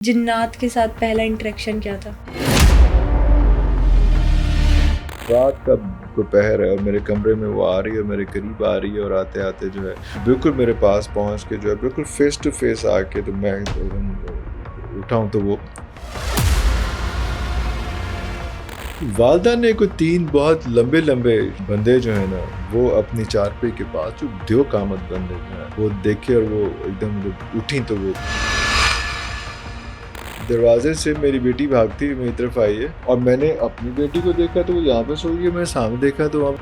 جنات کے ساتھ پہلا انٹریکشن کیا تھا؟ رات کا دوپہر ہے اور میرے کمرے میں وہ آ رہی ہے، میرے قریب آ رہی ہے اور آتے آتے جو ہے بالکل میرے پاس پہنچ کے جو ہے بالکل فیس ٹو فیس آ کے تو میں اٹھاؤں تو وہ والدہ نے کوئی 3 بہت لمبے لمبے بندے جو ہیں نا وہ اپنی چارپائی کے پاس جو دیو قامت بندے جو ہیں وہ دیکھے اور وہ ایک دم جب اٹھیں تو وہ دروازے سے میری بیٹی بھاگتی ہوئی میری طرف آئی ہے اور میں نے اپنی بیٹی کو دیکھا تو وہ یہاں پہ سو گئی ہے، میں سامنے دیکھا تو وہاں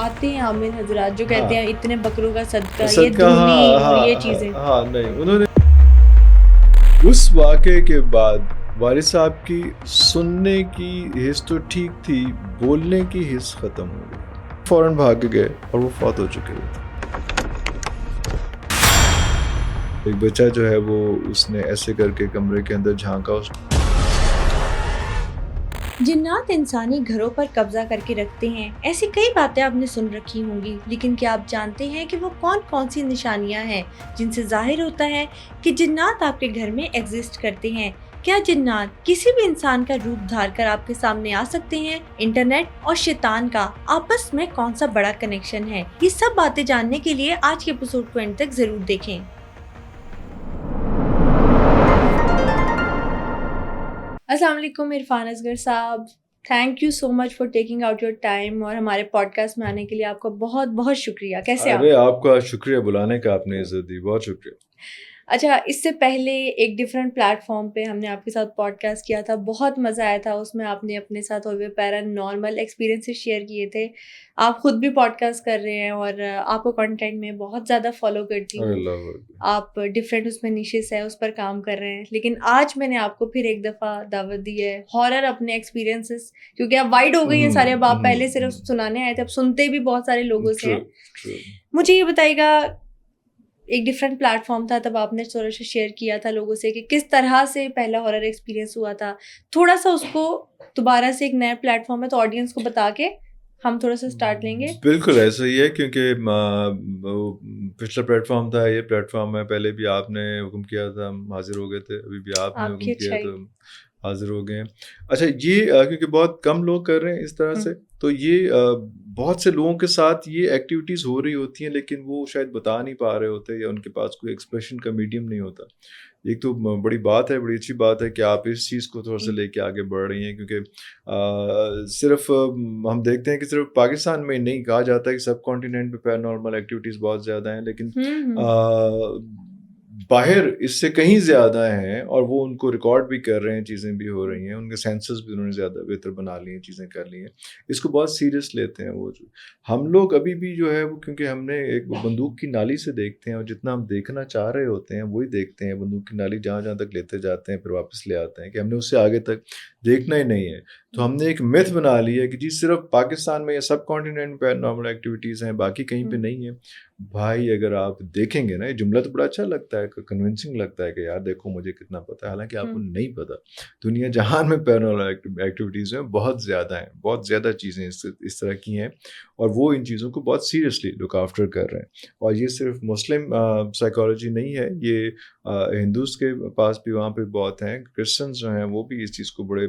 آتے ہیں عامر حضرات جو کہتے ہیں اتنے بکروں کا صدقہ، یہ صدقہ دھونی اور یہ چیزیں. ہاں نہیں، انہوں نے اس واقعے کے بعد والد صاحب کی سننے کی حس تو ٹھیک تھی، بولنے کی حس ختم ہو گئی، فوراً بھاگ گئے اور وہ فوت ہو چکے تھے. ایک بچہ جو ہے وہ اس نے ایسے کر کے کمرے کے اندر جھانکا. جنات انسانی گھروں پر قبضہ کر کے رکھتے ہیں. ایسی کئی باتیں آپ نے سن رکھی ہوں گی، لیکن کیا آپ جانتے ہیں کہ وہ کون کون سی نشانیاں ہیں جن سے ظاہر ہوتا ہے کہ جنات آپ کے گھر میں ایگزسٹ کرتے ہیں؟ کیا جنات کسی بھی انسان کا روپ دھار کر آپ کے سامنے آ سکتے ہیں؟ انٹرنیٹ اور شیطان کا آپس میں کون سا بڑا کنیکشن ہے؟ یہ سب باتیں جاننے کے لیے آج کے ایپیسوڈ کو اینڈ تک ضرور دیکھیں. السلام علیکم عرفان اصغر صاحب، thank you so much for taking out your time اور ہمارے پوڈ کاسٹ میں آنے کے لیے آپ کا بہت بہت شکریہ. کیسے ارے آپ کا شکریہ، بلانے کا آپ نے عزت دی، بہت شکریہ. اچھا، اس سے پہلے ایک ڈفرینٹ پلیٹ فارم پہ ہم نے آپ کے ساتھ پوڈ کاسٹ کیا تھا، بہت مزہ آیا تھا. اس میں آپ نے اپنے ساتھ ہوئے پیرا نارمل ایکسپیرینسز شیئر کیے تھے. آپ خود بھی پوڈ کاسٹ کر رہے ہیں اور آپ کو کنٹینٹ میں بہت زیادہ فالو کرتی ہوں. آپ ڈفرینٹ اس میں نیشز ہے اس پر کام کر رہے ہیں. لیکن آج میں نے آپ کو پھر ایک دفعہ دعوت دی ہے ہارر اپنے ایکسپیرینسز، کیونکہ اب وائڈ ہو گئی ہیں سارے. اب آپ پہلے صرف سنانے آئے تھے، اب سنتے بھی بہت سارے لوگوں سے ہیں. مجھے یہ بتائیے گا، ایک ڈفرینٹ پلیٹ فارم تھا تب آپ نے تھوڑا سا شیئر کیا تھا لوگوں سے کہ کس طرح سے پہلا ہارر ایکسپیرینس ہوا تھا. تھوڑا سا اس کو دوبارہ سے ایک نیا پلیٹ فارم ہے تو آڈینس کو بتا کے ہم تھوڑا سا اسٹارٹ لیں گے. بالکل ایسا ہی ہے، کیونکہ پچھلا پلیٹ فارم تھا، یہ پلیٹ فارم ہے. پہلے بھی آپ نے حکم کیا تھا، ہم حاضر ہو گئے تھے. ابھی بھی آپ نے حکم کیا تو حاضر ہو گئے ہیں. اچھا، یہ کیونکہ بہت کم لوگ کر رہے ہیں اس طرح سے، تو یہ بہت سے لوگوں کے ساتھ یہ ایکٹیویٹیز ہو رہی ہوتی ہیں لیکن وہ شاید بتا نہیں پا رہے ہوتے یا ان کے پاس کوئی ایکسپریشن کا میڈیم نہیں ہوتا. ایک تو بڑی بات ہے، بڑی اچھی بات ہے کہ آپ اس چیز کو تھوڑا سا لے کے آگے بڑھ رہی ہیں، کیونکہ صرف ہم دیکھتے ہیں کہ صرف پاکستان میں نہیں کہا جاتا ہے کہ سب کانٹیننٹ پہ پیرانارمل ایکٹیویٹیز بہت زیادہ ہیں، لیکن باہر اس سے کہیں زیادہ ہیں اور وہ ان کو ریکارڈ بھی کر رہے ہیں، چیزیں بھی ہو رہی ہیں، ان کے سینسز بھی انہوں نے زیادہ بہتر بنا لی ہیں، چیزیں کر لی ہیں. اس کو بہت سیریس لیتے ہیں. وہ جو ہم لوگ ابھی بھی جو ہے وہ، کیونکہ ہم نے ایک بندوق کی نالی سے دیکھتے ہیں اور جتنا ہم دیکھنا چاہ رہے ہوتے ہیں وہی دیکھتے ہیں. بندوق کی نالی جہاں جہاں تک لیتے جاتے ہیں پھر واپس لے آتے ہیں کہ ہم نے اس سے آگے تک دیکھنا ہی نہیں ہے. تو ہم نے ایک میتھ بنا لی ہے کہ جی صرف پاکستان میں یا سب کانٹیننٹ پہ نارمل ایکٹیویٹیز ہیں، باقی کہیں پہ نہیں ہے. بھائی اگر آپ دیکھیں گے نا، یہ جملہ تو بڑا اچھا لگتا ہے، کنونسنگ لگتا ہے کہ یار دیکھو مجھے کتنا پتہ ہے، حالانکہ آپ کو نہیں پتہ. دنیا جہان میں پیرانارمل ایکٹیویٹیز ہیں بہت زیادہ ہیں، بہت زیادہ چیزیں اس طرح کی ہیں اور وہ ان چیزوں کو بہت سیریسلی لک آفٹر کر رہے ہیں. اور یہ صرف مسلم سائیکالوجی نہیں ہے، یہ ہندوز کے پاس بھی وہاں پہ بہت ہیں. کرسچنز جو ہیں وہ بھی اس چیز کو بڑے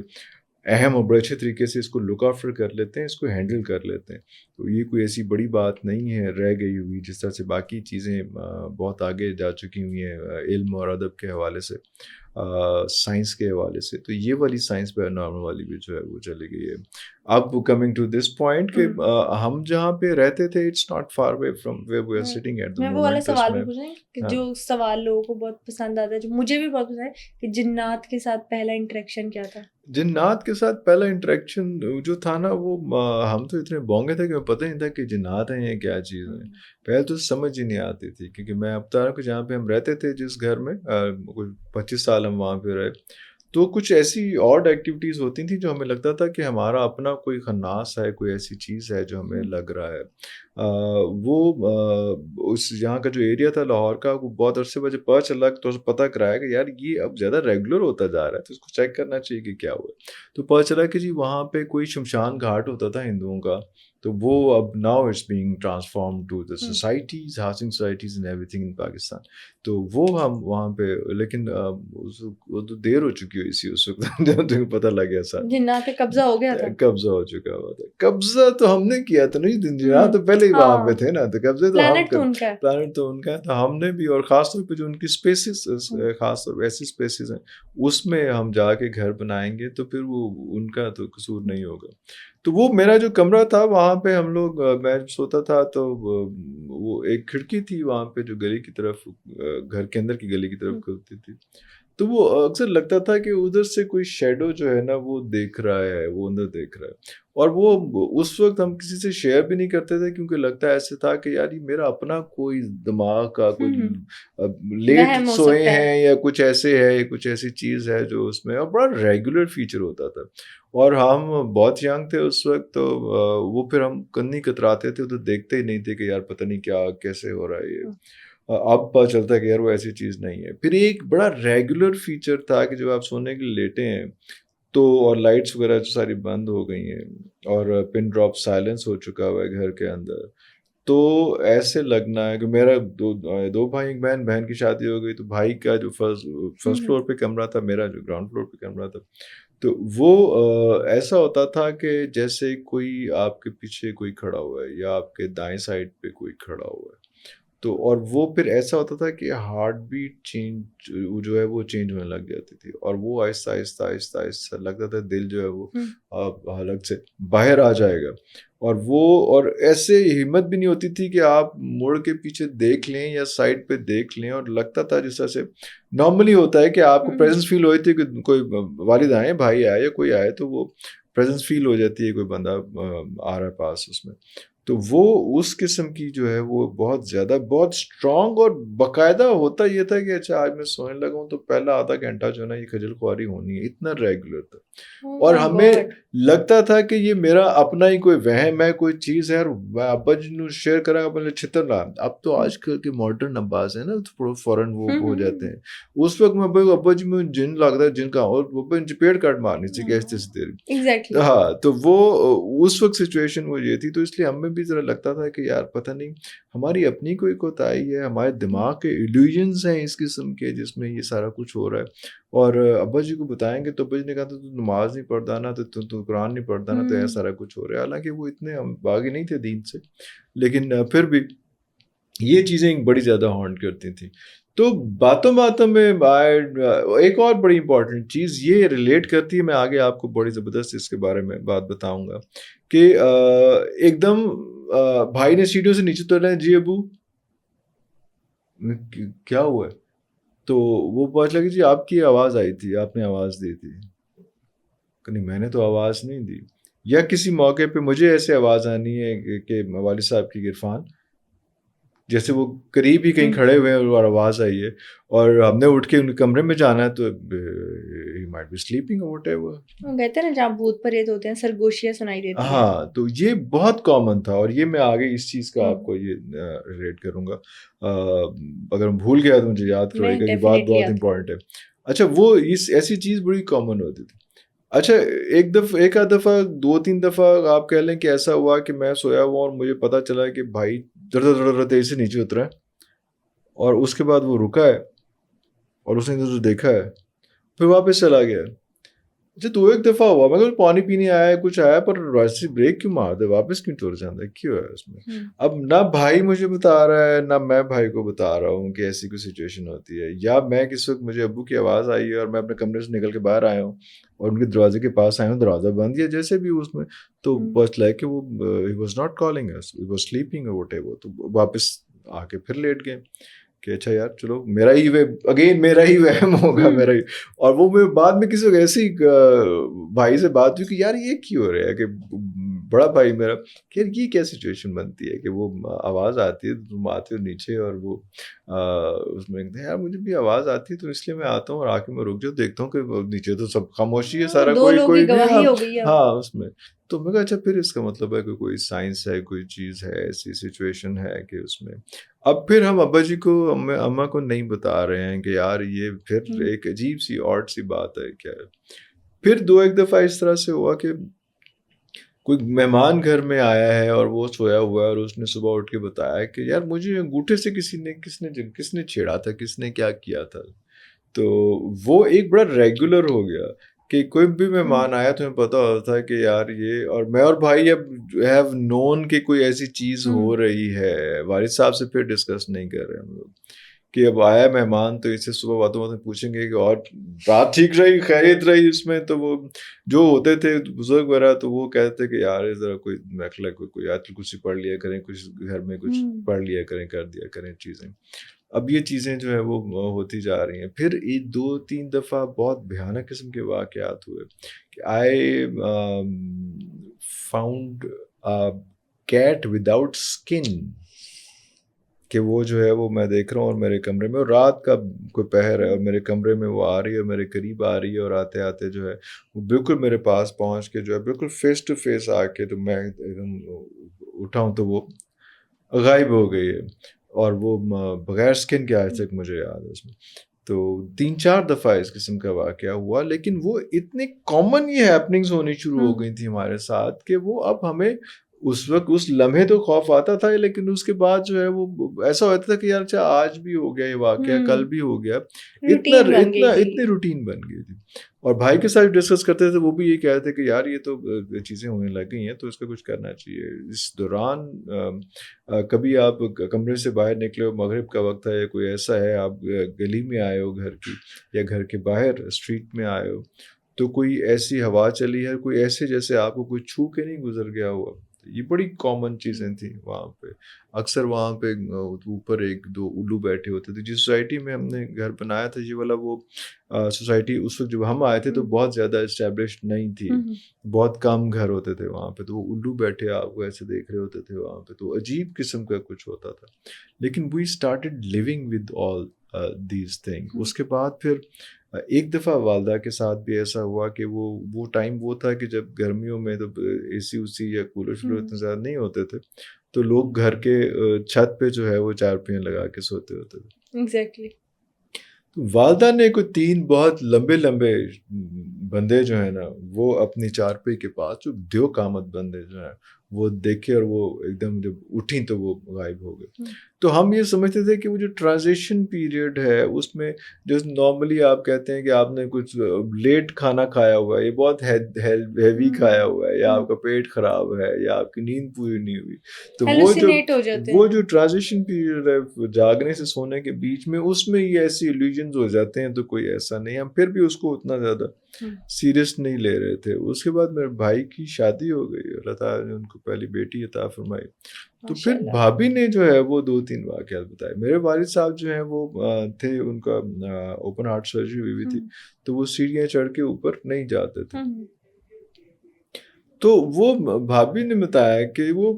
اہم اور بڑے اچھے طریقے سے اس کو لک آفٹر کر لیتے ہیں، اس کو ہینڈل کر لیتے ہیں. تو یہ کوئی ایسی بڑی بات نہیں ہے رہ گئی ہوئی، جس طرح سے باقی چیزیں بہت آگے جا چکی ہوئی ہیں علم اور ادب کے حوالے سے، سائنس کے حوالے سے. تو یہ والی سائنس پیرانارمل والی بھی جو ہے وہ چلی گئی ہے. اب کمنگ ٹو دس پوائنٹ کہ ہم جہاں پہ رہتے تھے it's not far away from where we are sitting at the میں وہ والا سوال بھی پوچھنا کہ جو سوال لوگوں کو بہت پسند آتا ہے، جو مجھے بھی بہت پسند ہے، کہ جنات کے ساتھ پہلا انٹریکشن کیا تھا؟ جنات کے ساتھ پہلا انٹریکشن جو تھا نا، وہ ہم تو اتنے بونگے تھے کہ ہمیں پتہ ہی نہیں تھا کہ جنات ہیں یا کیا چیز ہے. پہلے تو سمجھ ہی نہیں آتی تھی، کیونکہ میں اب بتا رہا ہوں کہ جہاں پہ ہم رہتے تھے جس گھر میں کچھ 25 سال ہم وہاں پہ رہے، تو کچھ ایسی آڈ ایکٹیویٹیز ہوتی تھیں جو ہمیں لگتا تھا کہ ہمارا اپنا کوئی خناس ہے، کوئی ایسی چیز ہے جو ہمیں لگ رہا ہے. وہ اس یہاں کا جو ایریا تھا لاہور کا، وہ بہت عرصے بعد پتہ چلا تو پتہ کرایا کہ یار یہ اب زیادہ ریگولر ہوتا جا رہا ہے، تو اس کو چیک کرنا چاہیے کہ کیا ہوا. تو پتہ چلا کہ جی وہاں پہ کوئی شمشان گھاٹ ہوتا تھا ہندوؤں کا، تو وہ اب now it's being transform to the societies, housing societies and everything in Pakistan. تو وہ ہم وہاں پہ، لیکن وہ تو دیر ہو چکی ہوئی سی اس وقت جب تمہیں پتہ لگ گیا سر جنات پہ قبضہ ہو گیا تھا. قبضہ ہو چکا ہوا تھا. قبضہ تو ہم نے کیا تھا نہیں، جنات تو پہلے ہی وہاں پہ تھے نا، تو قبضے تو ہم پلانٹ تو ان کا ہے، تو ہم نے بھی. اور خاص طور پہ جو ان کی اسپیسیز، خاص طور پہ ایسی اسپیسیز ہیں اس میں ہم جا کے گھر بنائیں گے تو پھر وہ ان کا تو قصور نہیں ہوگا. تو وہ میرا جو کمرہ تھا وہاں پہ ہم لوگ، میں سوتا تھا تو وہ ایک کھڑکی تھی وہاں پہ جو گلی کی طرف، گھر کے اندر کی گلی کی طرف کھلتی تھی. تو وہ اکثر لگتا تھا کہ ادھر سے کوئی شیڈو جو ہے نا وہ دیکھ رہا ہے، وہ اندر دیکھ رہا ہے. اور وہ اس وقت ہم کسی سے شیئر بھی نہیں کرتے تھے کیونکہ لگتا ایسے تھا کہ یار یہ میرا اپنا کوئی دماغ کا کوئی لیٹ سوئے ہیں یا کچھ ایسے ہے، یا کچھ ایسی چیز ہے جو اس میں. اور بڑا ریگولر فیچر ہوتا تھا. اور ہم بہت ینگ تھے اس وقت، تو وہ پھر ہم کنی کتراتے تھے تو دیکھتے ہی نہیں تھے کہ یار پتہ نہیں کیا کیسے ہو رہا ہے یہ. اب پتہ چلتا ہے کہ یار وہ ایسی چیز نہیں ہے. پھر ایک بڑا ریگولر فیچر تھا کہ جب آپ سونے کے لیے لیٹے ہیں تو، اور لائٹس وغیرہ ساری بند ہو گئی ہیں اور پن ڈراپ سائلنس ہو چکا ہوا ہے گھر کے اندر، تو ایسے لگنا ہے کہ میرا دو بھائی ایک بہن، بہن کی شادی ہو گئی تو بھائی کا جو فرسٹ فلور پہ کمرہ تھا، میرا جو گراؤنڈ فلور پہ کمرہ تھا، تو وہ ایسا ہوتا تھا کہ جیسے کوئی آپ کے پیچھے کوئی کھڑا ہوا ہے یا آپ کے دائیں سائڈ پہ کوئی کھڑا ہوا ہے. تو اور وہ پھر ایسا ہوتا تھا کہ ہارٹ بیٹ چینج جو ہے وہ چینج ہونے لگ جاتی تھی، اور وہ آہستہ آہستہ آہستہ آہستہ لگتا تھا دل جو ہے وہ حلق سے باہر آ جائے گا. اور ایسے ہمت بھی نہیں ہوتی تھی کہ آپ مڑ کے پیچھے دیکھ لیں یا سائڈ پہ دیکھ لیں. اور لگتا تھا جس طرح سے نارملی ہوتا ہے کہ آپ کو پریزنس فیل ہوئی تھی کہ کوئی والد آئے، بھائی آئے یا کوئی آئے، تو وہ پریزنس فیل ہو جاتی ہے، کوئی بندہ آ رہا ہے پاس اس میں. تو وہ اس قسم کی جو ہے وہ بہت زیادہ بہت اسٹرانگ، اور باقاعدہ ہوتا یہ تھا کہ اچھا آج میں سونے لگا ہوں تو پہلا آدھا گھنٹہ جو ہے نا یہ خجل خواری ہونی ہے. اتنا ریگولر تھا. اور ہمیں لگتا تھا کہ یہ میرا اپنا ہی کوئی وہم ہے، کوئی چیز ہے. اور میں ابا جی نے شیئر کرا پہلے چھتر رہا. اب تو آج کل کے ماڈرن اباز ہیں نا تو فوراً وہ ہو جاتے ہیں. اس وقت میں ابا جی میں جن لگتا ہے جن کا، اور ابا ان چپیٹ کاٹ مارنی تھی کیسے دیر. ہاں تو وہ اس وقت سچویشن وہ یہ تھی. تو اس لیے ہمیں بھی ذرا لگتا تھا کہ یار پتہ نہیں ہماری اپنی کوئی کوتاہی ہے، ہمارے دماغ کے ایلیوژنس ہیں اس قسم کے جس میں یہ سارا کچھ ہو رہا ہے. اور ابا جی کو بتائیں گے تو ابا جی نے کہا تو نماز نہیں پڑھتا نا، تو قرآن نہیں پڑھتا نا، تو ایسا سارا کچھ ہو رہا ہے. حالانکہ وہ اتنے ہم باغی نہیں تھے دین سے، لیکن پھر بھی یہ چیزیں بڑی زیادہ ہانٹ کرتی تھیں. تو باتوں باتوں میں ایک اور بڑی امپورٹنٹ چیز یہ ریلیٹ کرتی ہے، میں آگے آپ کو بڑی زبردست اس کے بارے میں بات بتاؤں گا کہ ایک دم بھائی نے سیڑھیوں سے نیچے اترنا ہے. جی ابو کیا ہوا ہے؟ تو وہ پوچھ لگی جی آپ کی آواز آئی تھی، آپ نے آواز دی تھی. نہیں میں نے تو آواز نہیں دی. یا کسی موقع پہ مجھے ایسے آواز آنی ہے کہ والد صاحب کی عرفان جیسے وہ قریب ہی کہیں کھڑے ہوئے ہیں اور آواز آئی ہے اور ہم نے اٹھ کے ان کے کمرے میں جانا ہے تو he might be sleeping or whatever. وہ کہتے ہیں نا جہاں بھوت پریت ہوتے ہیں سرگوشیاں سنائی دیتی ہیں. ہاں تو یہ بہت کامن تھا. اور یہ میں آگے اس چیز کا آپ کو یہ ریلیٹ کروں گا. اگر میں بھول گیا تو مجھے یاد کرے گا، یہ بات بہت امپورٹنٹ ہے. اچھا وہ ایسی چیز بڑی کامن ہوتی تھی. اچھا ایک آدھ دفعہ 2-3 دفعہ آپ کہہ لیں کہ ایسا ہوا کہ میں سویا ہوا اور مجھے پتا چلا کہ بھائی ذرا تیزی سے نیچے اترا ہے، اور اس کے بعد وہ رکا ہے اور اس نے جو دیکھا ہے پھر واپس چلا گیا. اچھا 2-1 دفعہ ہوا، میں کہ پانی پینے آیا کچھ آیا پر راستے بریک کیوں مار دے، واپس کیوں ٹر جاتا ہے، کیوں ہے اس میں. اب نہ بھائی مجھے بتا رہا ہے نہ میں بھائی کو بتا رہا ہوں کہ ایسی کوئی سچویشن ہوتی ہے. یا میں کس وقت مجھے ابو کی آواز آئی ہے اور میں اپنے کمرے سے نکل کے باہر آیا ہوں اور ان کے دروازے کے پاس آیا ہوں، دروازہ بند یا جیسے بھی اس میں، تو بس لائک کہ وہ he was not calling us, he was sleeping or whatever. تو واپس آ کے پھر لیٹ گئے کہ اچھا یار چلو میرا ہی وہم ہوگا میرا ہی. اور وہ میں بعد میں کسی ایسی بھائی سے بات ہوئی کہ یار یہ کیوں ہو رہا ہے، کہ بڑا بھائی میرا کہ یہ کیا سچویشن بنتی ہے کہ وہ آواز آتی ہے تم آتے ہو نیچے اور وہ اس میں یار مجھے بھی آواز آتی ہے تو اس لیے میں آتا ہوں اور آ کے میں رک جاؤ دیکھتا ہوں کہ نیچے تو سب خاموشی ہے سارا، کوئی نہیں. ہاں اس میں تو میں کہا اچھا پھر اس کا مطلب ہے کہ کوئی سائنس ہے، کوئی چیز ہے، ایسی سچویشن ہے کہ اس میں. اب پھر ہم ابا جی کو اماں کو نہیں بتا رہے ہیں کہ یار یہ پھر ایک عجیب سی آڈ سی بات ہے کیا ہے. پھر 2-1 دفعہ اس طرح سے ہوا کہ کوئی مہمان گھر میں آیا ہے اور وہ سویا ہوا ہے اور اس نے صبح اٹھ کے بتایا کہ یار مجھے انگوٹھے سے کس نے چھیڑا تھا، کس نے کیا کیا تھا. تو وہ ایک بڑا ریگولر ہو گیا کہ کوئی بھی مہمان آیا تو ہمیں پتہ ہوتا ہے کہ یار یہ، اور میں اور بھائی اب ہیو نون کہ کوئی ایسی چیز ہو رہی ہے. والد صاحب سے پھر ڈسکس نہیں کر رہے ہم لوگ کہ اب آیا مہمان تو اس سے صبح باتوں باتیں پوچھیں گے کہ اور رات ٹھیک رہی، خیریت رہی اس میں. تو وہ جو ہوتے تھے بزرگ وغیرہ تو وہ کہتے تھے کہ یار ذرا کوئی میخلا کوئی آیت الکرسی پڑھ لیا کریں، کچھ گھر میں کچھ پڑھ لیا کریں، کر دیا کریں چیزیں. اب یہ چیزیں جو ہے وہ ہوتی جا رہی ہیں. پھر ایک 2-3 دفعہ بہت بھیانک قسم کے واقعات ہوئے کہ I found cat without skin, کہ وہ جو ہے وہ میں دیکھ رہا ہوں اور میرے کمرے میں، اور رات کا کوئی پہر ہے اور میرے کمرے میں وہ آ رہی ہے اور میرے قریب آ رہی ہے، اور آتے آتے جو ہے وہ بالکل میرے پاس پہنچ کے جو ہے بالکل فیس ٹو فیس آ کے، تو میں ایک دم اٹھاؤں تو وہ غائب ہو گئی ہے، اور وہ بغیر اسکن کے آج تک مجھے یاد ہے اس میں. تو 3-4 دفعہ اس قسم کا واقعہ ہوا، لیکن وہ اتنی کامن یہ ہیپننگز ہونی شروع ہو گئی تھی ہمارے ساتھ کہ وہ اب ہمیں اس وقت اس لمحے تو خوف آتا تھا، لیکن اس کے بعد جو ہے وہ ایسا ہوتا تھا کہ یار اچھا آج بھی ہو گیا یہ واقعہ، کل بھی ہو گیا. روٹین بن گئی تھی. اتنی روٹین بن گئی تھی. اور بھائی کے ساتھ ڈسکس کرتے تھے، وہ بھی یہ کہتے تھے کہ یار یہ تو چیزیں ہونے لگ گئی ہیں تو اس کا کچھ کرنا چاہیے. اس دوران کبھی آپ کمرے سے باہر نکلے ہو، مغرب کا وقت ہے یا کوئی ایسا ہے، آپ گلی میں آئے ہو گھر کی یا گھر کے باہر اسٹریٹ میں آئے ہو، تو کوئی ایسی ہوا چلی ہے، کوئی ایسے جیسے آپ کو کوئی چھو کے نہیں گزر گیا ہوا. یہ بڑی کامن چیزیں تھیں وہاں پہ. اکثر وہاں پہ اوپر 1-2 الو بیٹھے ہوتے تھے. جس سوسائٹی میں ہم نے گھر بنایا تھا یہ والا، وہ سوسائٹی اس وقت جب ہم آئے تھے تو بہت زیادہ اسٹیبلشڈ نہیں تھی، بہت کم گھر ہوتے تھے وہاں پہ. تو وہ الو بیٹھے آپ کو ایسے دیکھ رہے ہوتے تھے وہاں پہ، تو عجیب قسم کا کچھ ہوتا تھا. لیکن we started living with all these thing. اس کے بعد پھر ایک دفعہ والدہ کے ساتھ بھی ایسا ہوا کہ وہ ٹائم وہ تھا کہ جب گرمیوں میں تو اے سی اوسی یا کولر شولر اتنے زیادہ نہیں ہوتے تھے، تو لوگ گھر کے چھت پہ جو ہے وہ چارپائیاں لگا کے سوتے ہوتے تھے. ایگزیکٹلی. والدہ نے کوئی 3 بہت لمبے لمبے بندے جو ہیں نا، وہ اپنی چارپائی کے پاس، جو دیو قامت بندے جو ہیں وہ دیکھے، اور وہ ایک دم جب اٹھیں تو وہ غائب ہو گئے. تو ہم یہ سمجھتے تھے کہ وہ جو ٹرانزیشن پیریڈ ہے اس میں جو نارملی آپ کہتے ہیں کہ آپ نے کچھ لیٹ کھانا کھایا ہوا ہے، یہ بہت ہیوی کھایا ہوا ہے، یا آپ کا پیٹ خراب ہے، یا آپ کی نیند پوری نہیں ہوئی، تو ہیلوسینیٹ ہو جاتے ہیں. وہ جو ٹرانزیشن پیریڈ ہے جاگنے سے سونے کے بیچ میں، اس میں یہ ایسی ایلیوژنز ہو جاتے ہیں. تو کوئی ایسا نہیں، ہم پھر بھی اس کو اتنا زیادہ سیریس نہیں لے رہے تھے. اس کے بعد میرے بھائی کی شادی ہو گئی، اللہ تعالیٰ نے ان کو پہلی بیٹی عطا فرمائی. تو پھر بھابھی نے جو ہے وہ 2-3 واقعات بتائے. میرے والد صاحب جو ہیں وہ تھے، ان کا اوپن ہارٹ سرجری ہوئی تھی، تو وہ سیڑھیاں چڑھ کے اوپر نہیں جاتے تھے. تو وہ بھابھی نے بتایا کہ وہ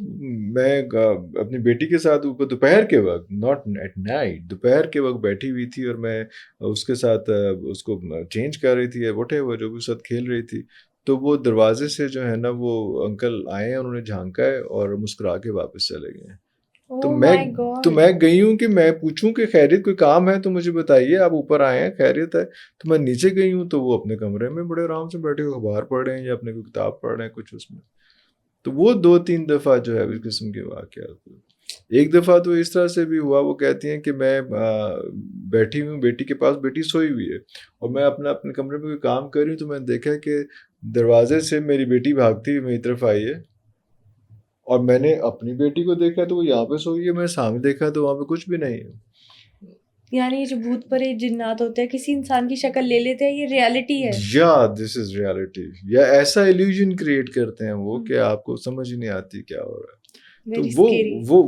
میں اپنی بیٹی کے ساتھ اوپر دوپہر کے وقت، ناٹ ایٹ نائٹ، دوپہر کے وقت بیٹھی ہوئی تھی، اور میں اس کے ساتھ اس کو چینج کر رہی تھی، وٹ ایور جو بھی اس ساتھ کھیل رہی تھی. تو وہ دروازے سے جو ہے نا وہ انکل آئے ہیں، انہوں نے جھانکا ہے اور مسکرا کے واپس چلے گئے. تو میں گئی ہوں کہ میں پوچھوں کہ خیریت کوئی کام ہے تو مجھے بتائیے، آپ اوپر آئے ہیں خیریت ہے. تو میں نیچے گئی ہوں تو وہ اپنے کمرے میں بڑے آرام سے بیٹھے ہوئے اخبار پڑھ رہے ہیں یا اپنے کوئی کتاب پڑھ رہے ہیں کچھ اس میں. تو وہ 2-3 دفعہ جو ہے اس قسم کے واقعات ہوئے. ایک دفعہ تو اس طرح سے بھی ہوا، وہ کہتی ہیں کہ میں بیٹھی ہوں بیٹی کے پاس، بیٹی سوئی ہوئی ہے، اور میں اپنے کمرے میں کوئی کام کر رہی ہوں، تو میں نے دیکھا کہ دروازے سے میری بیٹی بھاگتی ہوئی میری طرف آئی ہے، اور میں نے اپنی بیٹی کو دیکھا تو وہ یہاں پہ سوئی ہے، میں سامنے دیکھا تو وہاں پہ کچھ بھی نہیں ہے. یعنی جو بھوت پرے جنات ہوتے ہیں کسی انسان کی شکل لے لیتے ہیں، یہ ریالٹی ہے. یا دس از ریالٹی، یا ایسا ایلیوژن کریٹ کرتے ہیں وہ کہ آپ کو سمجھ نہیں آتی کیا ہو رہا ہے. تو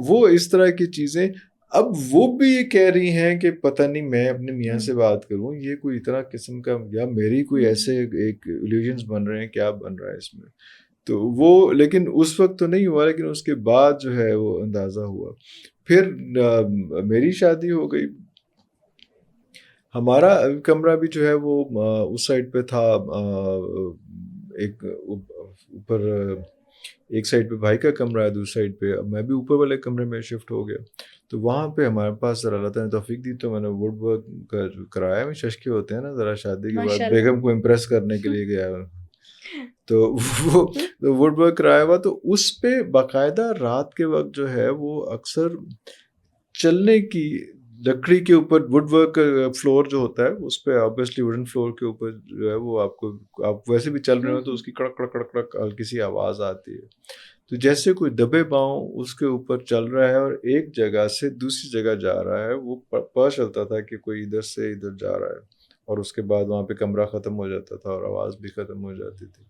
وہ اس طرح کی چیزیں. اب وہ بھی یہ کہہ رہی ہیں کہ پتہ نہیں، میں اپنے میاں سے بات کروں، یہ کوئی اتنا قسم کا، یا میری کوئی ایسے ایک ایلیوژنز بن رہے ہیں، کیا بن رہا ہے اس میں. تو وہ لیکن اس وقت تو نہیں ہوا، لیکن اس کے بعد جو ہے وہ اندازہ ہوا. پھر میری شادی ہو گئی. ہمارا کمرہ بھی جو ہے وہ اس سائڈ پہ تھا، ایک اوپر ایک سائڈ پہ بھائی کا کمرہ ہے، دوسری سائڈ پہ میں بھی اوپر والے کمرے میں شفٹ ہو گیا. تو وہاں پہ ہمارے پاس ذرا اللہ تعالیٰ نے توفیق دی، تو میں نے ووڈ ورک کا جو کرایا میں ششکے ہوتے ہیں نا ذرا شادی کے بعد بیگم کو امپریس کرنے کے لیے گیا. تو وہ ووڈ ورک کرایا ہوا, تو اس پہ باقاعدہ رات کے وقت جو ہے وہ اکثر چلنے کی لکڑی کے اوپر ووڈ ورک فلور جو ہوتا ہے اس پہ آبویسلی ووڈن فلور کے اوپر جو ہے وہ آپ ویسے بھی چل رہے ہو تو اس کی کڑک کڑک کڑک کڑک ہلکی سی آواز آتی ہے. تو جیسے کوئی دبے پاؤں اس کے اوپر چل رہا ہے اور ایک جگہ سے دوسری جگہ جا رہا ہے, وہ پتہ چلتا تھا کہ کوئی ادھر سے ادھر جا رہا ہے, اور اس کے بعد وہاں پہ کمرہ ختم ہو جاتا تھا اور آواز بھی ختم ہو جاتی تھی.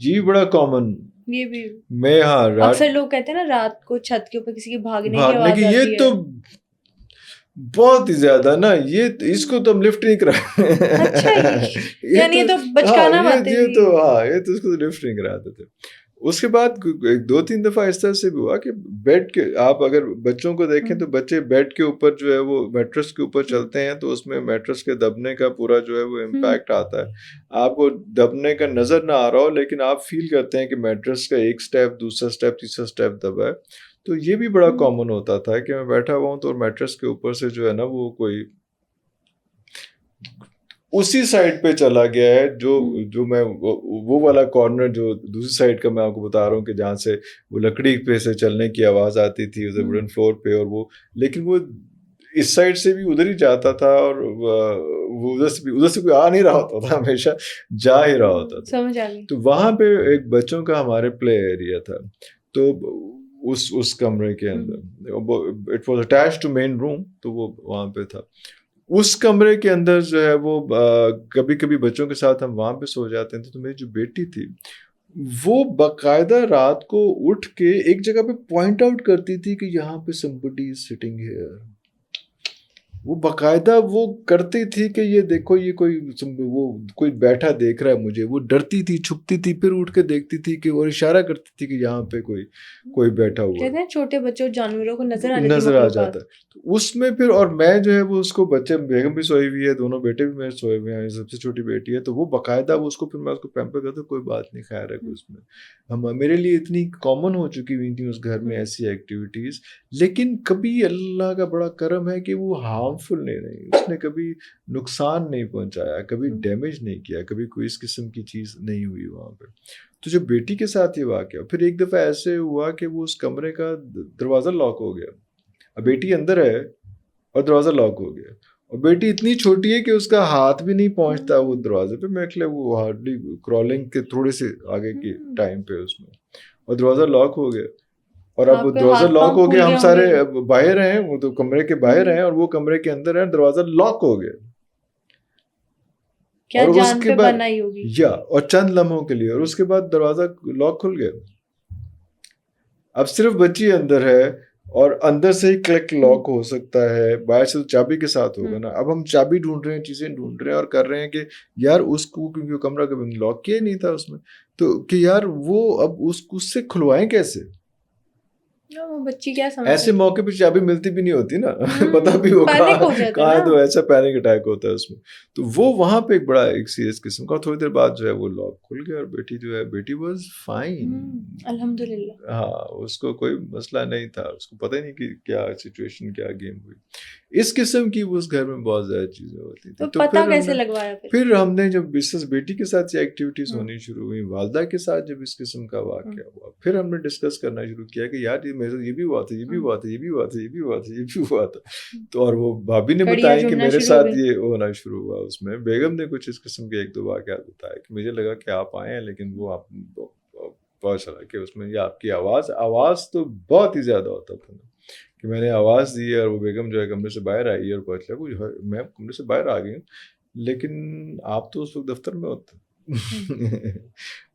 یہ بڑا کامن. یہ بھی میں ہاں اکثر لوگ کہتے ہیں نا رات کو چھت کے اوپر کسی کے بھاگنے کی بھاگنے آواز کی, آتی یہ ہے. تو بہت ہی زیادہ نا, اس کو تو ہم لفٹ نہیں کرا. اچھا, یعنی یہ تو بچکانا باتیں یہ تو اس کو لفٹ نہیں کراتے تھے. اس کے بعد 2-3 دفعہ اس طرح سے بھی ہوا کہ بیڈ کے, آپ اگر بچوں کو دیکھیں تو بچے بیڈ کے اوپر جو ہے وہ میٹرس کے اوپر چلتے ہیں تو اس میں میٹرس کے دبنے کا پورا جو ہے وہ امپیکٹ آتا ہے. آپ کو دبنے کا نظر نہ آ رہا ہو لیکن آپ فیل کرتے ہیں کہ میٹرس کا ایک سٹیپ, دوسرا سٹیپ, تیسرا سٹیپ دبا ہے. تو یہ بھی بڑا کامن ہوتا تھا کہ میں بیٹھا ہوا ہوں تو میٹرس کے اوپر سے جو ہے نا وہ کوئی اسی سائڈ پہ چلا گیا ہے جو میں وہ والا کارنر جو دوسری سائڈ کا میں آپ کو بتا رہا ہوں کہ جہاں سے وہ لکڑی پہ سے چلنے کی آواز آتی تھی ادھر ووڈن فلور پہ, اور وہ لیکن وہ اس سائڈ سے بھی ادھر ہی جاتا تھا اور وہ ادھر سے کوئی آ نہیں رہا ہوتا تھا, ہمیشہ جا ہی رہا ہوتا تھا. سمجھ آ گئی. تو وہاں پہ ایک بچوں کا ہمارے پلے ایریا تھا, تو اس کمرے کے اندر اٹ واز اٹیچ ٹو مین روم, تو وہ وہاں پہ تھا. اس کمرے کے اندر جو ہے وہ کبھی کبھی بچوں کے ساتھ ہم وہاں پہ سو جاتے تھے. تو میری جو بیٹی تھی وہ باقاعدہ رات کو اٹھ کے ایک جگہ پہ پوائنٹ آؤٹ کرتی تھی کہ یہاں پہ somebody is sitting here. وہ باقاعدہ وہ کرتی تھی کہ یہ دیکھو یہ کوئی بیٹھا دیکھ رہا ہے مجھے. وہ ڈرتی تھی, چھپتی تھی, پھر اٹھ کے دیکھتی تھی کہ اور اشارہ کرتی تھی کہ یہاں پہ کوئی بیٹھا ہوا کہتے ہیں چھوٹے بچوں جانوروں کو نظر آ جاتا ہے. تو اس میں پھر, اور میں جو ہے وہ اس کو بچے, بیگم بھی سوئی ہوئی ہے, دونوں بیٹے بھی میرے سوئے ہوئے ہیں, سب سے چھوٹی بیٹی ہے, تو وہ باقاعدہ وہ اس کو پھر میں اس کو پیمپر کرتا ہوں, کوئی بات نہیں, خیر ہے کوئی اس میں. میرے لیے اتنی کامن ہو چکی ہوئی تھی اس گھر میں ایسی ایکٹیویٹیز, لیکن کبھی اللہ کا بڑا کرم ہے کہ وہ ہارمفل نہیں رہی. اس نے کبھی نقصان نہیں پہنچایا, کبھی ڈیمیج نہیں کیا, کبھی کوئی اس قسم کی چیز نہیں ہوئی وہاں پہ. تو جو بیٹی کے ساتھ یہ واقعہ, پھر ایک دفعہ ایسے ہوا کہ وہ اس کمرے کا دروازہ لاک ہو گیا. اب بیٹی اندر ہے اور دروازہ لاک ہو گیا, اور بیٹی اتنی چھوٹی ہے کہ اس کا ہاتھ بھی نہیں پہنچتا وہ دروازے پہ. میں کہا وہ ہارڈلی کرالنگ کے تھوڑے سے آگے کے ٹائم پہ اس میں, اور دروازہ لاک ہو گیا. اور اب دروازہ لاک ہو گیا, ہم سارے باہر ہیں, وہ تو کمرے کے باہر ہیں اور وہ کمرے کے اندر ہیں, دروازہ لاک ہو گیا. اور اس کے بعد اور چند لمحوں کے لیے, اور اس کے بعد دروازہ لاک کھل گیا. اب صرف بچی اندر ہے اور اندر سے ہی کلک لاک ہو سکتا ہے, باہر سے چابی کے ساتھ ہوگا نا. اب ہم چابی ڈھونڈ رہے ہیں, چیزیں ڈھونڈ رہے ہیں اور کر رہے ہیں کہ یار اس کو, کیونکہ کمرہ کبھی لاک کیا ہی نہیں تھا اس میں, تو کہ یار وہ اب اس سے کھلوائیں کیسے. بچی کیا سمجھ, ایسے موقع پہ چابی ملتی بھی نہیں ہوتی نا, پتا بھی ہو کہاں ہے, تو ایسا پینک اٹیک ہوتا ہے اس میں. تو وہ وہاں پہ ایک بڑا ایک سیریس قسم کا. تھوڑی دیر بعد جو ہے وہ لاک کھل گیا اور بیٹی جو ہے, بیٹی واز فائن, الحمدللہ. ہاں, اس کو کوئی مسئلہ نہیں تھا, اس کو پتہ ہی نہیں کہ کیا سچویشن, کیا گیم ہوئی. اس قسم کی اس گھر میں بہت زیادہ چیزیں ہوتی تھیں. تو پتہ کیسے لگوایا پھر ہم نے جب بیٹی کے ساتھ یہ ایکٹیویٹیز ہونی شروع ہوئی, والدہ کے ساتھ جب اس قسم کا واقعہ ہوا, پھر ہم نے ڈسکس کرنا شروع کیا کہ یار یہ میرے ساتھ یہ بھی ہوا تھا, یہ بھی ہوا تھا, یہ بھی ہوا تھا, یہ بھی ہوا تھا, یہ بھی ہوا تھا. تو اور وہ بھابھی نے بتایا کہ میرے ساتھ یہ ہونا شروع ہوا. اس میں بیگم نے کچھ اس قسم کے 1-2 واقعات بتائے کہ مجھے لگا کہ آپ آئے ہیں, لیکن وہ آپ پتا چلا کہ اس میں یہ آپ کی آواز تو بہت ہی زیادہ ہوتا تھا نا, کہ میں نے آواز دی اور وہ بیگم جو ہے کمرے سے باہر آئی ہے اور پتا چلا کچھ میں کمرے سے باہر آ گئی ہوں, لیکن آپ تو اس وقت دفتر میں ہوتے.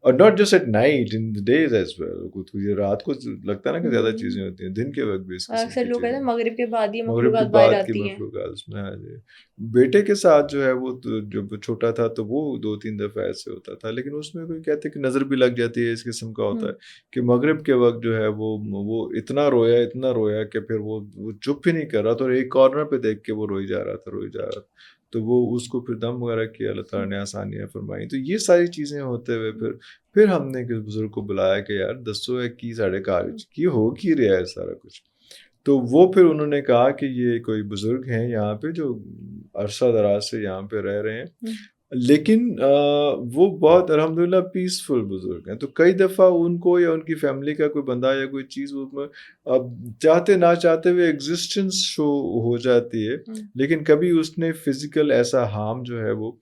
اور not just at night, in days as well. رات کو لگتا ہے نا کہ زیادہ چیزیں ہوتی ہیں, دن کے وقت بھی اکثر لوگ کہتے ہیں مغرب کے بعد مغرب کے بعد کی مخلوقات اس میں آ جائے. بیٹے کے ساتھ جو ہے وہ جب چھوٹا تھا تو وہ 2-3 دفعہ ایسے ہوتا تھا, لیکن اس میں کوئی کہتے کہ نظر بھی لگ جاتی ہے, اس قسم کا ہوتا ہے کہ مغرب کے وقت جو ہے وہ اتنا رویا کہ پھر وہ چپ ہی نہیں کر رہا تھا, اور ایک کارنر پہ دیکھ کے وہ روئی جا رہا تھا. تو وہ اس کو پھر دم وغیرہ کیا, اللہ تعالیٰ نے آسانیاں فرمائی. تو یہ ساری چیزیں ہوتے ہوئے پھر ہم نے کسی بزرگ کو بلایا کہ یار دسو ہے کی ساڑھے کار کی ہو کی رہا ہے سارا کچھ. تو وہ پھر انہوں نے کہا کہ یہ کوئی بزرگ ہیں یہاں پہ جو عرصہ دراز سے یہاں پہ رہ رہے ہیں, لیکن وہ بہت الحمدللہ پیسفل بزرگ ہیں، تو کئی دفعہ ان کو یا ان کی فیملی کا کوئی بندہ یا کوئی چیز اس میں اب چاہتے نہ چاہتے ہوئے ایگزسٹنس شو ہو جاتی ہے، لیکن کبھی اس نے فزیکل ایسا ہارم جو ہے وہ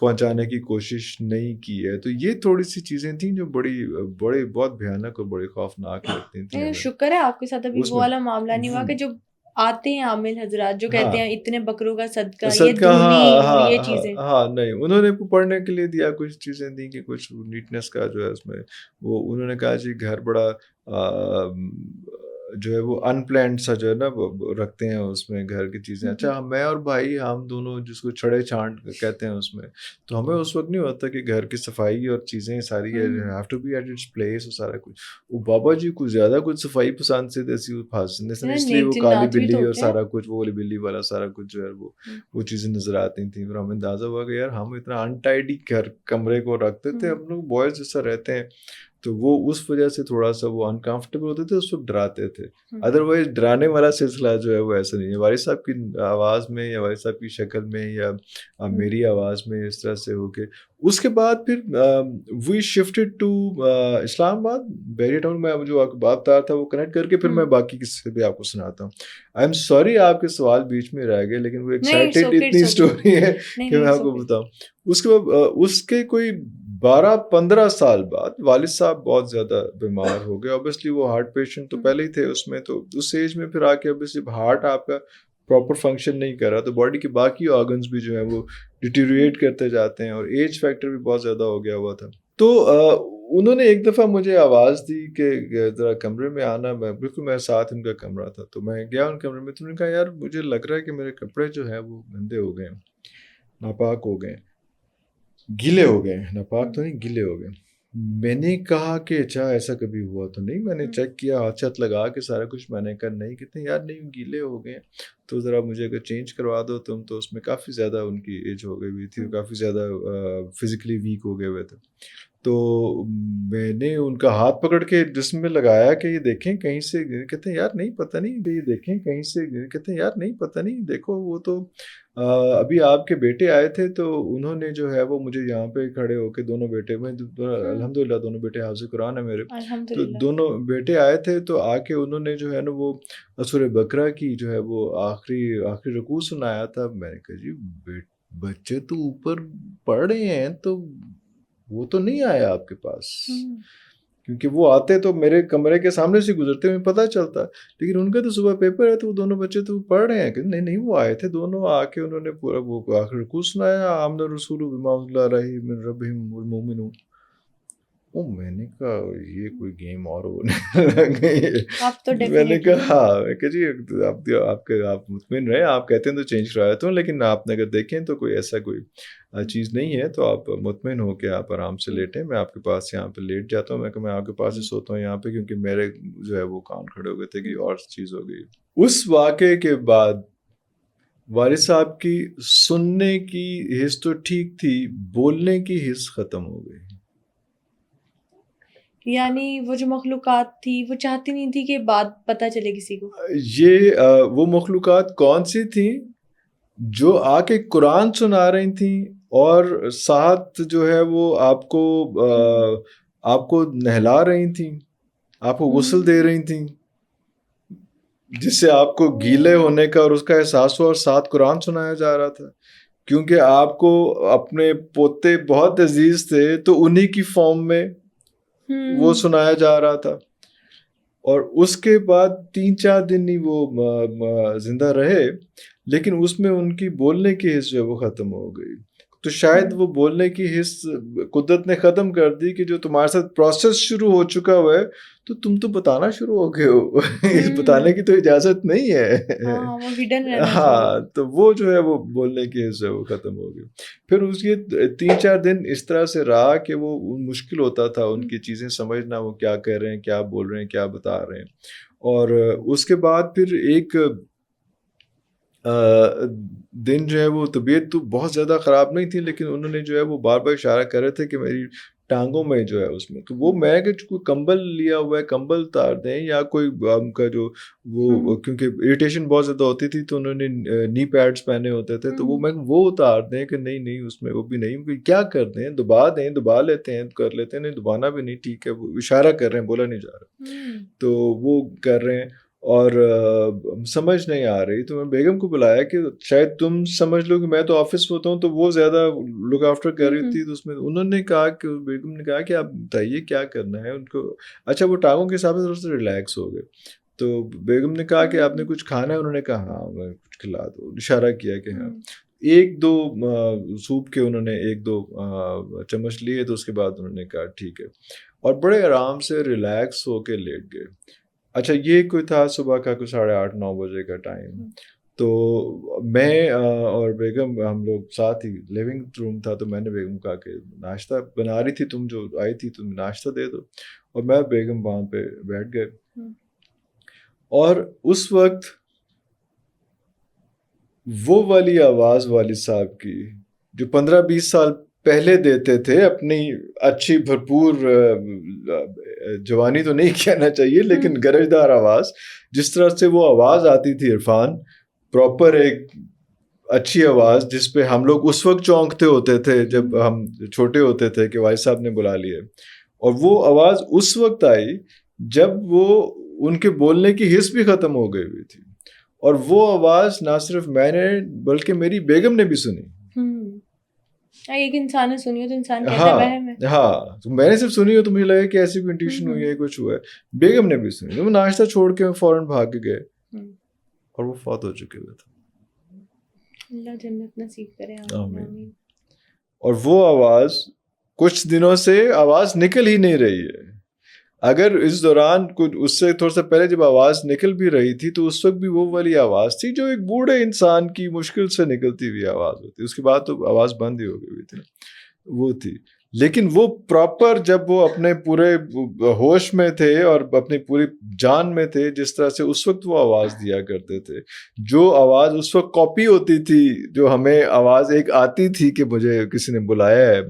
پہنچانے کی کوشش نہیں کی ہے. تو یہ تھوڑی سی چیزیں تھیں جو بڑے بہت بھیانک اور بڑے خوفناک لگتی تھیں ہمیں شکر ہے آپ کے ساتھ ابھی اس وہ میں. والا معاملہ نہیں ہوا کہ جو آتے ہیں عامل حضرات جو ہاں کہتے ہیں اتنے بکروں کا صدقہ، یہ صدقہ، دھونی ہاں اور ہاں یہ ہاں چیزیں. ہاں نہیں، انہوں نے پڑھنے کے لیے دیا، کچھ چیزیں دی کہ کچھ نیٹنس کا جو ہے اس میں وہ انہوں نے کہا جی گھر بڑا جو ہے وہ ان پلانڈ سا جو ہے نا وہ رکھتے ہیں اس میں گھر کی چیزیں. اچھا میں اور بھائی ہم دونوں جس کو چھڑے چھانٹ کہتے ہیں اس میں، تو ہمیں اس وقت نہیں ہوتا کہ گھر کی صفائی اور چیزیں ساری have to be at its place اور سارا کچھ. وہ بابا جی کچھ زیادہ کچھ صفائی پسند سے تیسی اس لیے نیک وہ کالی جنات بھی تو بلی اور ہوتے ہیں. سارا کچھ وہ والی بلی والا سارا کچھ جو ہے وہ چیزیں نظر آتی تھیں. پھر ہمیں اندازہ ہوا کہ یار ہم اتنا انٹائڈی گھر کمرے کو رکھتے تھے، ہم لوگ بوائز جیسا رہتے ہیں، تو وہ اس وجہ سے تھوڑا سا وہ انکمفرٹیبل ہوتے تھے، اس وقت ڈراتے تھے. ادروائز ڈرانے والا سلسلہ جو ہے وہ ایسا نہیں ہے. والد صاحب کی آواز میں یا والد صاحب کی شکل میں یا میری آواز میں اس طرح سے ہو کے اس کے بعد پھر وی شفٹڈ ٹو اسلام آباد بیری ٹاؤن. میں جو آپ کو بات بتا رہا تھا وہ کنیکٹ کر کے پھر میں باقی قصے بھی آپ کو سناتا ہوں. آئی ایم سوری آپ کے سوال بیچ میں رہ گئے، لیکن وہ ایکسائٹیڈ اتنی اسٹوری ہے کہ میں آپ کو بتاؤں. اس کے بعد اس کے کوئی 12-15 سال بعد والد صاحب بہت زیادہ بیمار ہو گئے. اوبیسلی وہ ہارٹ پیشنٹ تو پہلے ہی تھے اس میں، تو اس ایج میں پھر آ کے اوبیسلی ہارٹ آپ کا پراپر فنکشن نہیں کر رہا، تو باڈی کے باقی آرگنز بھی جو ہیں وہ ڈیٹیریٹ کرتے جاتے ہیں، اور ایج فیکٹر بھی بہت زیادہ ہو گیا ہوا تھا. تو انہوں نے ایک دفعہ مجھے آواز دی کہ ذرا کمرے میں آنا. میں بالکل میرے ساتھ ان کا کمرہ تھا، تو میں گیا ان کمرے میں. تو انہوں نے کہا یار مجھے لگ رہا ہے کہ میرے کپڑے جو ہیں وہ گندے ہو گئے ہیں، ناپاک ہو گئے، گیلے ہو گئے. ناپاک تو نہیں، گیلے ہو گئے. میں نے کہا کہ اچھا ایسا کبھی ہوا تو نہیں. میں نے چیک کیا، ہاتھ لگا کے سارا کچھ. میں نے کہا نہیں. کہتے ہیں یار نہیں گیلے ہو گئے، تو ذرا مجھے اگر چینج کروا دو تم. تو اس میں کافی زیادہ ان کی ایج ہو گئی ہوئی تھی، کافی زیادہ فزیکلی ویک ہو گئے ہوئے تھے. تو میں نے ان کا ہاتھ پکڑ کے جسم میں لگایا کہ یہ دیکھیں کہیں سے. کہتے ہیں یار نہیں پتہ نہیں، یہ دیکھیں کہیں سے. کہتے ہیں یار نہیں پتہ نہیں، دیکھو وہ تو ابھی آپ کے بیٹے آئے تھے، تو انہوں نے جو ہے وہ مجھے یہاں پہ کھڑے ہو کے دونوں بیٹے میں الحمدللہ دونوں بیٹے حافظ قرآن ہے میرے، تو دونوں بیٹے آئے تھے. تو آ کے انہوں نے جو ہے نا وہ سورہ بقرہ کی جو ہے وہ آخری رکوع سنایا تھا. میں نے کہا جی بچے تو اوپر پڑھ رہے ہیں، تو وہ تو نہیں آیا آپ کے پاس، کیونکہ وہ آتے تو میرے کمرے کے سامنے سے گزرتے ہوئے پتہ چلتا. لیکن ان کا تو صبح پیپر ہے، تو وہ دونوں بچے تو پڑھ رہے ہیں کہ نہیں وہ آئے تھے دونوں. آ کے انہوں نے پورا وہ آخر رکوع سنایا، آمن الرسول بما انزل الیہ من ربہم والمؤمنون. میں نے کہا یہ کوئی گیم اور ہونے لگ گئی. میں نے کہا ہاں کہ جی آپ مطمئن رہیں، آپ کہتے ہیں تو چینج کرا دیتا ہوں، لیکن آپ نے اگر دیکھیں تو کوئی ایسا کوئی چیز نہیں ہے، تو آپ مطمئن ہو کے آپ آرام سے لیٹیں. میں آپ کے پاس یہاں پہ لیٹ جاتا ہوں. میں آپ کے پاس ہی سوتا ہوں یہاں پہ، کیونکہ میرے جو ہے وہ کان کھڑے ہو گئے تھے کہ اور چیز ہو گئی. اس واقعے کے بعد والد صاحب کی سننے کی حس تو ٹھیک تھی، بولنے کی حس ختم ہو گئی. یعنی وہ جو مخلوقات تھی وہ چاہتی نہیں تھی کہ بات پتہ چلے کسی کو. یہ وہ مخلوقات کون سی تھیں جو آ کے قرآن سنا رہی تھیں، اور ساتھ جو ہے وہ آپ کو نہلا رہی تھیں، آپ کو غسل دے رہی تھیں، جس سے آپ کو گیلے ہونے کا اور اس کا احساس ہوا، اور ساتھ قرآن سنایا جا رہا تھا. کیونکہ آپ کو اپنے پوتے بہت عزیز تھے، تو انہی کی فارم میں وہ سنایا جا رہا تھا. اور اس کے بعد 3-4 دن ہی وہ زندہ رہے، لیکن اس میں ان کی بولنے کی حس جو ہے وہ ختم ہو گئی. تو شاید وہ بولنے کی حس قدرت نے ختم کر دی کہ جو تمہارے ساتھ پروسیس شروع ہو چکا ہوا ہے، تو تم تو بتانا شروع ہو گئے ہو. بتانے کی تو اجازت نہیں ہے. ہاں، تو وہ جو ہے وہ بولنے کی حس ہے وہ ختم ہو گئی. پھر اس کے 3-4 دن اس طرح سے رہا کہ وہ مشکل ہوتا تھا ان کی چیزیں سمجھنا، وہ کیا کہہ رہے ہیں، کیا بول رہے ہیں، کیا بتا رہے ہیں. اور اس کے بعد پھر ایک دن جو ہے وہ طبیعت تو بہت زیادہ خراب نہیں تھی، لیکن انہوں نے جو ہے وہ بار بار اشارہ کر رہے تھے کہ میری ٹانگوں میں جو ہے اس میں، تو وہ میں کہ کوئی کمبل لیا ہوا ہے کمبل اتار دیں، یا کوئی ان کا جو وہ کیونکہ اریٹیشن بہت زیادہ ہوتی تھی تو انہوں نے نی پیڈس پہنے ہوتے تھے، تو وہ اتار دیں کہ نہیں نہیں اس میں وہ بھی نہیں، کیا کر دیں، دبا لیتے ہیں کر لیتے ہیں، نہیں دبانا بھی نہیں، ٹھیک ہے، وہ اشارہ کر رہے ہیں، بولا نہیں جا رہا، تو وہ کر رہے ہیں اور سمجھ نہیں آ رہی، تو میں بیگم کو بلایا کہ شاید تم سمجھ لو کہ میں تو آفس ہوتا ہوں، تو وہ زیادہ لک آفٹر کر رہی تھی، تو اس میں انہوں نے کہا کہ بیگم نے کہا کہ آپ بتائیے کیا کرنا ہے ان کو، اچھا وہ ٹانگوں کے حساب سے تھوڑا سا ریلیکس ہو گئے، تو بیگم نے کہا کہ آپ نے کچھ کھانا ہے، انہوں نے کہا ہاں میں کچھ کھلا دو، اشارہ کیا کہ ہاں، ایک دو سوپ کے انہوں نے ایک دو چمچ لیے، تو اس کے بعد انہوں نے کہا ٹھیک ہے، اور بڑے آرام سے ریلیکس ہو کے لیٹ گئے۔ اچھا یہ کوئی تھا صبح کا کوئی 8:30-9 بجے کا ٹائم، تو میں اور بیگم ہم لوگ ساتھ ہی، لیونگ روم تھا، تو میں نے بیگم کہا کہ ناشتہ بنا رہی تھی تم جو آئی تھی، تم ناشتہ دے دو، اور میں بیگم وہاں پہ بیٹھ گئے، اور اس وقت وہ والی آواز والد صاحب کی جو 15-20 سال پہلے دیتے تھے اپنی اچھی بھرپور جوانی تو نہیں کہنا چاہیے لیکن گرجدار آواز، جس طرح سے وہ آواز آتی تھی عرفان، پراپر ایک اچھی آواز جس پہ ہم لوگ اس وقت چونکتے ہوتے تھے جب ہم چھوٹے ہوتے تھے کہ والد صاحب نے بلا لیے، اور وہ آواز اس وقت آئی جب وہ ان کے بولنے کی حس بھی ختم ہو گئی ہوئی تھی، اور وہ آواز نہ صرف میں نے بلکہ میری بیگم نے بھی سنی۔ ایک انسان نے سنی ہو تو انسان کہتا ہے وہم ہے۔ ہاں تو میں نے صرف سنی ہو تو مجھے لگا کہ ایسی کوئی انٹیویشن ہوئی ہے، کچھ ہوا ہے، بیگم نے بھی سنی، تو وہ ناشتہ چھوڑ کے فوراً بھاگ کے گئے اور وہ فوت ہو چکے ہوئے تھے۔ اللہ جنت نصیب کرے، آمین۔ اور وہ آواز کچھ دنوں سے آواز نکل ہی نہیں رہی ہے، اگر اس دوران کچھ اس سے تھوڑا سا پہلے جب آواز نکل بھی رہی تھی تو اس وقت بھی وہ والی آواز تھی جو ایک بوڑھے انسان کی مشکل سے نکلتی ہوئی آواز ہوتی، اس کے بعد تو آواز بند ہی ہو گئی ہوئی تھی، وہ تھی، لیکن وہ پراپر جب وہ اپنے پورے ہوش میں تھے اور اپنی پوری جان میں تھے، جس طرح سے اس وقت وہ آواز دیا کرتے تھے، جو آواز اس وقت کاپی ہوتی تھی، جو ہمیں آواز ایک آتی تھی کہ مجھے کسی نے بلایا ہے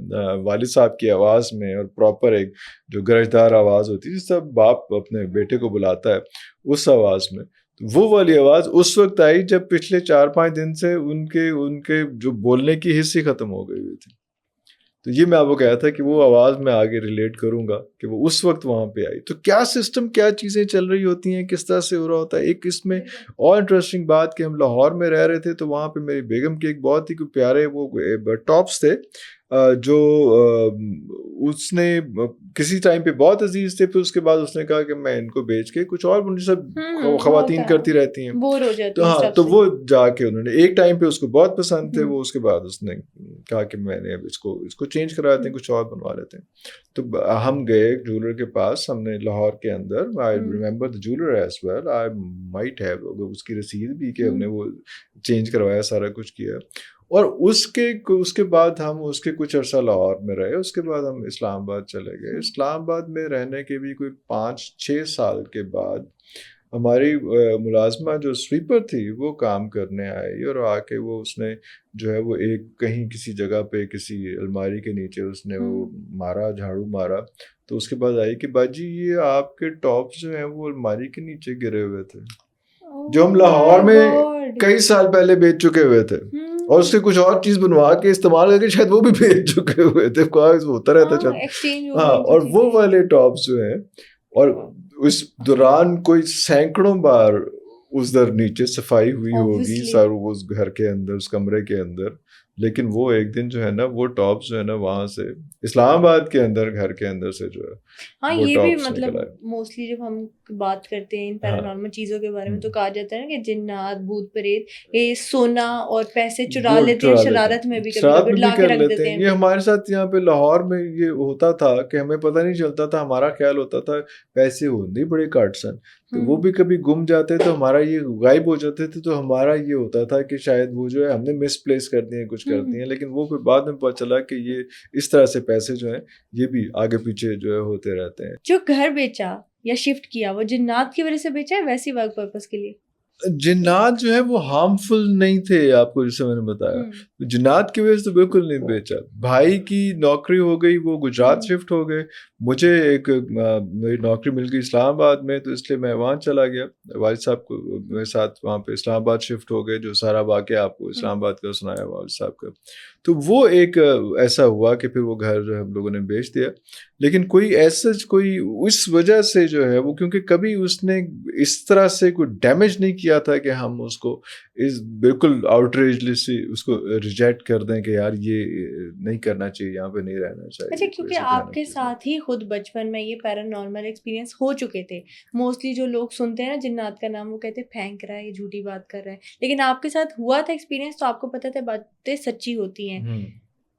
والد صاحب کی آواز میں، اور پراپر ایک جو گرجدار آواز ہوتی ہے جس طرح باپ اپنے بیٹے کو بلاتا ہے اس آواز میں، وہ والی آواز اس وقت آئی جب پچھلے 4-5 دن سے ان کے جو بولنے کی حص ہی ختم ہو گئی ہوئی تھی۔ تو یہ میں آپ کو کہا تھا کہ وہ آواز میں آگے ریلیٹ کروں گا کہ وہ اس وقت وہاں پہ آئی، تو کیا سسٹم، کیا چیزیں چل رہی ہوتی ہیں، کس طرح سے ہو رہا ہوتا ہے۔ ایک اس میں اور انٹرسٹنگ بات کہ ہم لاہور میں رہ رہے تھے، تو وہاں پہ میری بیگم کے ایک بہت ہی پیارے وہ ٹاپس تھے جو اس نے کسی ٹائم پہ بہت عزیز تھے، پھر اس کے بعد اس نے کہا کہ میں ان کو بیچ کے کچھ اور، مجھے سب خواتین کرتی رہتی ہیں، بور ہو جاتی تو ہیں ہاں، تو وہ جا کے انہوں نے ایک ٹائم پہ اس کو بہت پسند تھے وہ، اس کے بعد اس نے کہا کہ میں نے اب اس کو چینج کرا دیتے ہیں، کچھ اور بنوا لیتے ہیں، تو ہم گئے جولر کے پاس، ہم نے لاہور کے اندر، I remember the jeweller as well, I might have اس کی رسید بھی کہ ہم نے وہ چینج کروایا، سارا کچھ کیا، اور اس کے بعد ہم اس کے کچھ عرصہ لاہور میں رہے، اس کے بعد ہم اسلام آباد چلے گئے۔ اسلام آباد میں رہنے کے بھی کوئی 5-6 سال کے بعد ہماری ملازمہ جو سویپر تھی وہ کام کرنے آئی، اور آ کے وہ اس نے جو ہے وہ ایک کہیں کسی جگہ پہ کسی الماری کے نیچے اس نے وہ مارا، جھاڑو مارا، تو اس کے بعد آئی کہ باجی یہ آپ کے ٹاپس جو ہیں وہ الماری کے نیچے گرے ہوئے تھے، جو ہم لاہور میں کئی سال پہلے بیچ چکے ہوئے تھے، اور اس کے کچھ اور چیز بنوا کے استعمال کر کے شاید وہ بھی بیچ چکے ہوئے تھے، ہوتا رہتا چل، ہاں، اور وہ والے ٹاپس جو ہیں، اور اس دوران کوئی سینکڑوں بار اس در نیچے صفائی ہوئی ہوگی سر اس گھر کے اندر، اس کمرے کے اندر، لیکن وہ ایک دن جو ہے نا وہ ٹاپس جو ہے نا وہاں سے اسلام آباد کے اندر گھر کے اندر سے جو ہے ہاں، یہ بھی مطلب موسٹلی جب ہم بات کرتے ہیں ان پیرانارمل چیزوں کے بارے میں تو کہا جاتا ہے نا کہ جنات، بھوت پریت یہ سونا اور پیسے چرا لیتے ہیں، شرارت میں بھی کبھی لا کے رکھ دیتے ہیں۔ یہ ہمارے ساتھ یہاں پہ لاہور میں یہ ہوتا تھا کہ ہمیں پتہ نہیں چلتا تھا، ہمارا خیال ہوتا تھا پیسے ہوندے بڑے کاٹ سن، تو وہ بھی کبھی گم جاتے تو ہمارا یہ غائب ہو جاتے تھے، تو ہمارا یہ ہوتا تھا کہ شاید وہ جو ہے ہم نے مس پلیس کر دیے، کچھ کرتی ہیں، لیکن وہ پھر بعد میں پتہ چلا کہ یہ اس طرح سے پیسے جو ہیں یہ بھی آگے پیچھے جو ہے ہوتے رہتے ہیں۔ جو گھر بیچا یا شفٹ کیا وہ جنات کی وجہ سے بیچا ہے ویسی ورک پرپس کے لیے؟ جنات جو ہے وہ ہارمفل نہیں تھے آپ کو، جیسے میں نے بتایا. جنات کی وجہ سے تو بالکل نہیں بیچا. بھائی کی نوکری ہو گئی، وہ گجرات شفٹ ہو گئے. مجھے ایک میری نوکری مل گئی اسلام آباد میں، تو اس لیے میں وہاں چلا گیا. والد صاحب کو میرے ساتھ وہاں پہ اسلام آباد شفٹ ہو گئے، جو سارا واقعہ آپ کو اسلام آباد کا سنایا والد صاحب کا. تو وہ ایک ایسا ہوا کہ پھر وہ گھر جو ہے ہم لوگوں نے بیچ دیا. لیکن کوئی ایسا کوئی اس وجہ سے جو ہے وہ، کیونکہ کبھی اس نے اس طرح سے کوئی ڈیمیج نہیں کیا تھا کہ ہم اس کو بالکل آؤٹریجلی سے اس کو ریجیکٹ کر دیں کہ یار یہ نہیں کرنا چاہیے، یہاں پہ نہیں رہنا چاہیے. اچھا، کیونکہ آپ کے ساتھ ہی خود بچپن میں یہ پیرانارمل ایکسپیرینس ہو چکے تھے. موسٹلی جو لوگ سنتے ہیں نا جنات کا نام، وہ کہتے ہیں پھینک رہا ہے، یہ جھوٹی بات کر رہا ہے. لیکن آپ کے ساتھ ہوا تھا ایکسپیرینس، تو آپ کو پتہ تھا باتیں سچی ہوتی ہیں.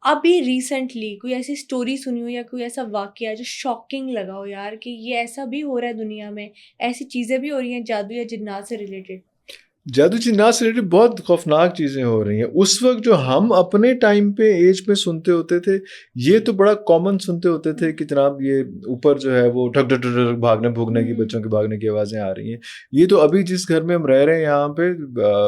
ابھی ریسنٹلی کوئی ایسی اسٹوری سنی ہو یا کوئی ایسا واقعہ جو شاکنگ لگا ہو یار، کہ یہ ایسا بھی ہو رہا ہے دنیا میں، ایسی چیزیں بھی ہو رہی ہیں جادو یا جنات سے ریلیٹڈ؟ جادو جنات سے ریلیٹڈ بہت خوفناک چیزیں ہو رہی ہیں. اس وقت جو ہم اپنے ٹائم پہ ایج پہ سنتے ہوتے تھے، یہ تو بڑا کامن سنتے ہوتے تھے کہ جناب یہ اوپر جو ہے وہ ٹھک ٹھک ٹھک بھاگنے بھوگنے کی، بچوں کے بھاگنے کی آوازیں آ رہی ہیں. یہ تو ابھی جس گھر میں ہم رہ رہے ہیں یہاں پہ،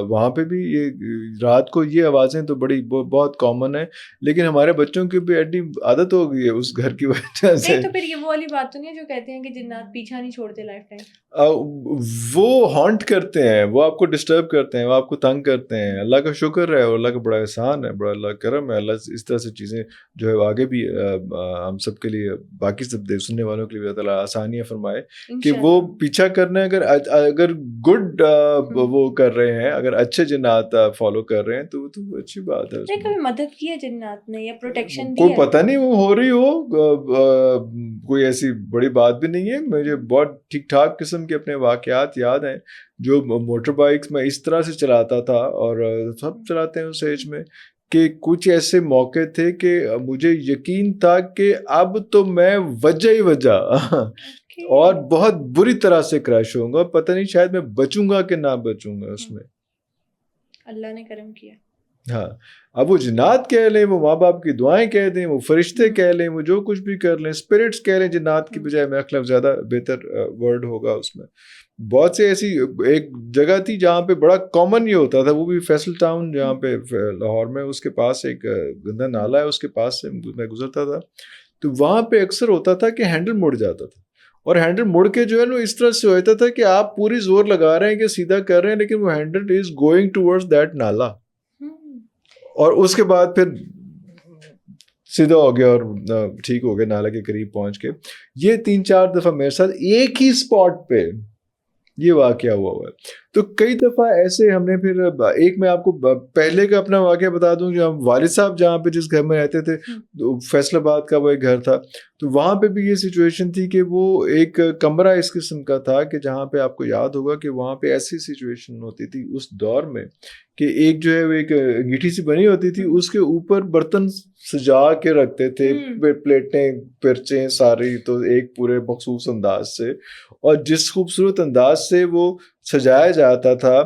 وہاں پہ بھی یہ رات کو یہ آوازیں تو بہت کامن ہے. لیکن ہمارے بچوں کی بھی ایڈی عادت ہو گئی ہے اس گھر کی وجہ سے. تو پھر یہ وہ والی بات تو نہیں ہے جو کہتے ہیں کہ جنات پیچھا نہیں چھوڑتے لائف ٹائم؟ وہ ہانٹ کرتے ہیں، وہ آپ کو ڈسٹرب کرتے ہیں، وہ آپ کو تنگ کرتے ہیں. اللہ کا شکر ہے، اور اللہ کا بڑا احسان ہے، بڑا اللہ کا کرم ہے. اللہ اس طرح سے چیزیں جو ہے آگے بھی ہم سب کے لیے، باقی سب سننے والوں کے لیے اللہ تعالیٰ آسانیاں فرمائے کہ وہ پیچھا کرنا. اگر گڈ وہ کر رہے ہیں، اگر اچھے جنات فالو کر رہے ہیں تو اچھی بات ہے. کبھی مدد کی ہے جنات نے یا پروٹیکشن دی کوئی ہے؟ پتہ نہیں وہ ہو رہی ہو، کوئی ایسی بڑی بات بھی نہیں ہے. مجھے بہت ٹھیک ٹھاک قسم کے اپنے واقعات یاد ہیں، جو موٹر بائکس میں اس طرح سے چلاتا تھا، اور سب چلاتے ہیں اس ایج میں، کہ کچھ ایسے موقع تھے کہ مجھے یقین تھا کہ اب تو میں وجہ ہی وجہ اور بہت بری طرح سے کریش ہوں گا. پتہ نہیں شاید میں بچوں گا کہ نہ بچوں گا اس میں. اللہ نے کرم کیا. ہاں، اب وہ جنات کہہ لیں، وہ ماں باپ کی دعائیں کہہ دیں، وہ فرشتے کہہ لیں، وہ جو کچھ بھی کر لیں، اسپرٹس کہہ لیں. جنات کی بجائے میرا خیال زیادہ بہتر ورڈ ہوگا اس میں. بہت سے ایسی ایک جگہ تھی جہاں پہ بڑا کامن یہ ہوتا تھا، وہ بھی فیصل ٹاؤن جہاں پہ لاہور میں، اس کے پاس ایک گندا نالا ہے، اس کے پاس سے میں گزرتا تھا. تو وہاں پہ اکثر ہوتا تھا کہ ہینڈل مڑ جاتا تھا، اور ہینڈل مڑ کے جو ہے نا اس طرح سے ہوتا تھا کہ آپ پوری زور لگا رہے ہیں کہ سیدھا کر رہے ہیں، لیکن وہ handle is going towards that نالا، اور اس کے بعد پھر سیدھا ہو گیا اور ٹھیک ہو گیا، نالا کے قریب پہنچ کے. یہ 3-4 دفعہ میرے ساتھ ایک ہی اسپاٹ پہ یہ واقعہ ہوا ہے. تو کئی دفعہ ایسے ہم نے پھر ایک میں آپ کو پہلے کا اپنا واقعہ بتا دوں. جو ہم والد صاحب جہاں پہ جس گھر میں رہتے تھے، فیصل آباد کا وہ ایک گھر تھا، تو وہاں پہ بھی یہ سچویشن تھی کہ وہ ایک کمرہ اس قسم کا تھا کہ جہاں پہ آپ کو یاد ہوگا کہ وہاں پہ ایسی سچویشن ہوتی تھی اس دور میں کہ ایک جو ہے وہ ایک انگیٹھی سی بنی ہوتی تھی، اس کے اوپر برتن سجا کے رکھتے تھے، پلیٹیں پرچیں ساری، تو ایک پورے مخصوص انداز سے، اور جس خوبصورت انداز سے وہ سجایا جاتا تھا،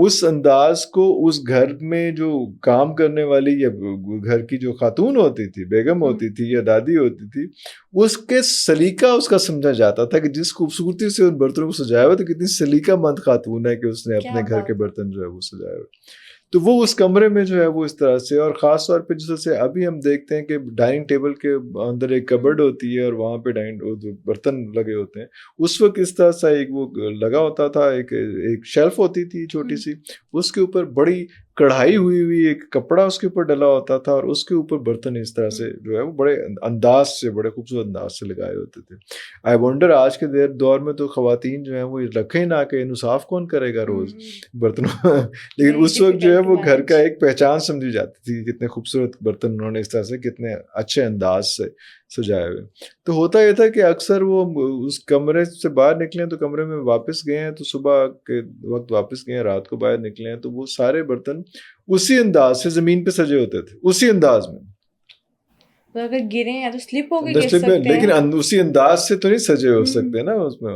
اس انداز کو اس گھر میں جو کام کرنے والی یا گھر کی جو خاتون ہوتی تھی، بیگم ہوتی تھی یا دادی ہوتی تھی، اس کے سلیقہ اس کا سمجھا جاتا تھا کہ جس خوبصورتی سے ان برتنوں کو سجایا ہوا، تو کتنی سلیقہ مند خاتون ہے کہ اس نے اپنے گھر کے برتن جو ہے وہ سجائے ہوئے. تو وہ اس کمرے میں جو ہے وہ اس طرح سے، اور خاص طور پہ جس سے ابھی ہم دیکھتے ہیں کہ ڈائننگ ٹیبل کے اندر ایک کبرڈ ہوتی ہے اور وہاں پہ برتن لگے ہوتے ہیں، اس وقت اس طرح سے ایک وہ لگا ہوتا تھا، ایک شیلف ہوتی تھی چھوٹی سی، اس کے اوپر بڑی کڑھائی ہوئی ایک کپڑا اس کے اوپر ڈلا ہوتا تھا، اور اس کے اوپر برتن اس طرح سے جو ہے وہ بڑے انداز سے، بڑے خوبصورت انداز سے لگائے ہوتے تھے. آئی ونڈر آج کے دور میں تو خواتین جو ہیں وہ رکھیں نہ کہ انہوں صاف کون کرے گا روز برتنوں. لیکن اس وقت جو ہے وہ گھر کا ایک پہچان سمجھی جاتی تھی، کتنے خوبصورت برتن انہوں نے اس طرح سے کتنے اچھے انداز سے سجائے ہوئے. تو ہوتا یہ تھا کہ اکثر وہ اس کمرے سے باہر نکلے تو کمرے میں واپس گئے ہیں، تو صبح کے وقت واپس گئے ہیں، رات کو باہر نکلے ہیں، تو وہ سارے برتن اسی انداز سے زمین پہ سجے ہوتے تھے، اسی انداز میں. تو اگر گرے ہیں تو سلپ ہو کے گر سلپ، سکتے ہیں. لیکن اسی انداز سے تو نہیں سجے ہو سکتے نا اس میں.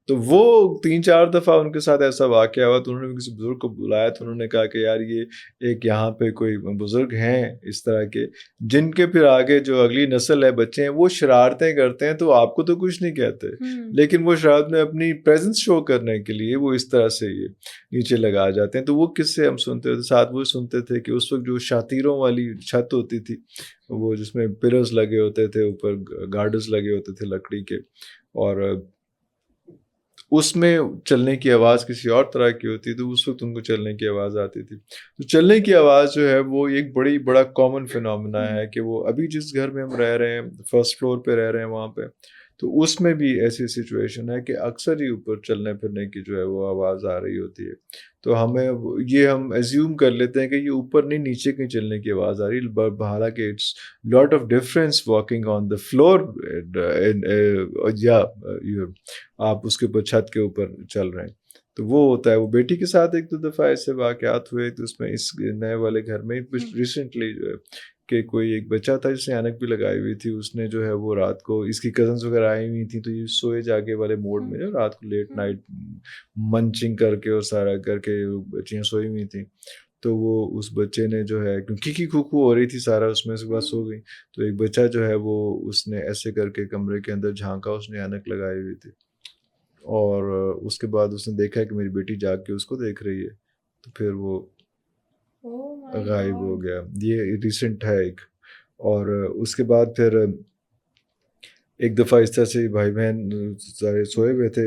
تو وہ 3-4 دفعہ ان کے ساتھ ایسا واقعہ ہوا تو انہوں نے کسی بزرگ کو بلایا تو انہوں نے کہا کہ یار یہ ایک یہاں پہ کوئی بزرگ ہیں اس طرح کے جن کے پھر آگے جو اگلی نسل ہے بچے ہیں وہ شرارتیں کرتے ہیں تو آپ کو تو کچھ نہیں کہتے، لیکن وہ شرارت میں اپنی پریزنس شو کرنے کے لیے وہ اس طرح سے یہ نیچے لگا جاتے ہیں. تو وہ کس سے ہم سنتے ہوتے ساتھ وہ سنتے تھے کہ اس وقت جو شاطیروں والی چھت ہوتی تھی وہ جس میں پلرز لگے ہوتے تھے، اوپر گارڈرز لگے ہوتے تھے لکڑی کے، اور اس میں چلنے کی آواز کسی اور طرح کی ہوتی تو اس وقت ان کو چلنے کی آواز آتی تھی. تو چلنے کی آواز جو ہے وہ ایک بڑا کامن فینومینا ہے کہ وہ ابھی جس گھر میں ہم رہ رہے ہیں فرسٹ فلور پہ رہ رہے ہیں وہاں پہ تو اس میں بھی ایسی سچویشن ہے کہ اکثر ہی اوپر چلنے پھرنے کی جو ہے وہ آواز آ رہی ہوتی ہے. تو ہم ایزیوم کر لیتے ہیں کہ یہ اوپر نہیں نیچے کہیں چلنے کی آواز آ رہی ہے، حالانکہ it's lot of difference walking on the floor یا آپ اس کے اوپر چھت کے اوپر چل رہے ہیں. تو وہ ہوتا ہے. وہ بیٹی کے ساتھ 1-2 دفعہ ایسے واقعات ہوئے تو اس میں اس نئے والے گھر میں ریسنٹلی جو ہے کہ کوئی ایک بچہ تھا جس نے اینک بھی لگائی ہوئی تھی، اس نے جو ہے وہ رات کو اس کی کزنس وغیرہ آئی ہوئی تھیں تو یہ سوئے جاگے والے موڈ میں جو رات کو لیٹ نائٹ منچنگ کر کے اور سارا کر کے بچیاں سوئی ہوئی تھیں. تو وہ اس بچے نے جو ہے کیونکہ کھوکھو ہو رہی تھی سارا اس میں سے بس ہو گئی تو ایک بچہ جو ہے وہ اس نے ایسے کر کے کمرے کے اندر جھانکا، اس نے اینک لگائی ہوئی تھی اور اس کے بعد اس نے دیکھا کہ میری بیٹی جاگ کے اس کو دیکھ رہی ہے تو پھر وہ غائب ہو گیا. یہ ریسنٹ ہے ایک. اور اس کے بعد پھر ایک دفعہ اس طرح سے بھائی بہن سارے سوئے ہوئے تھے